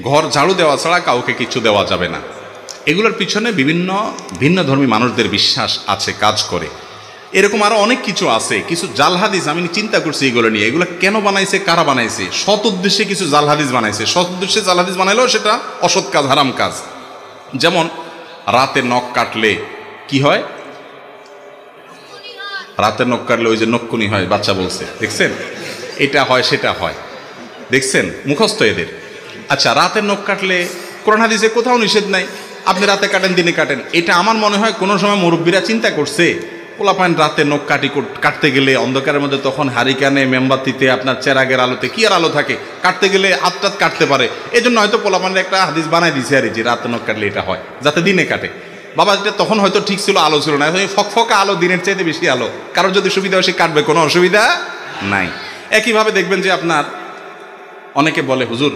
ঘর ঝাড়ু দেওয়া ছাড়া কাউকে কিছু দেওয়া যাবে না। এগুলোর পিছনে বিভিন্ন ভিন্ন ধর্মী মানুষদের বিশ্বাস আছে, কাজ করে। এরকম আরো অনেক কিছু আছে, কিছু জাল হাদিস আমি চিন্তা করছি এগুলো নিয়ে, এগুলো কেন বানাইছে, কারা বানাইছে। সৎ উদ্দেশ্যে কিছু জাল হাদিস বানাইছে, সৎ উদ্দেশ্যে জাল হাদিস বানাইলেও সেটা অসৎ কাজ, হারাম কাজ। যেমন রাতে নখ কাটলে কি হয়, রাতে নখ কাটলে ওই যে নক্ষুনি হয়, বাচ্চা বলছে, দেখছেন, এটা হয় সেটা হয়, দেখছেন, মুখস্থ এদের। আচ্ছা, রাতের নখ কাটলে কোরআন হাদিসে কোথাও নিষেধ নাই, আপনি রাতে কাটেন দিনে কাটেন। এটা আমার মনে হয় কোনো সময় মুরব্বীরা চিন্তা করছে, পোলাপান রাতে নখ কাটতে গেলে অন্ধকারের মধ্যে, তখন হারিকানে মেমবাতিতে আপনার চেরাগের আলোতে কি আর আলো থাকে, কাটতে গেলে হাত কাটতে পারে, এই জন্য হয়তো পোলাপানের একটা হাদিস বানাই দিছে আর যে রাতে নখ কাটলে এটা হয়, যাতে দিনে কাটে। বাবা এটা তখন হয়তো ঠিক ছিল, আলো ছিল না, ফকফকা আলো, দিনের চাইতে বেশি আলো, কারোর যদি সুবিধা হয় সে কাটবে, কোনো অসুবিধা নাই। একইভাবে দেখবেন যে আপনার অনেকে বলে হুজুর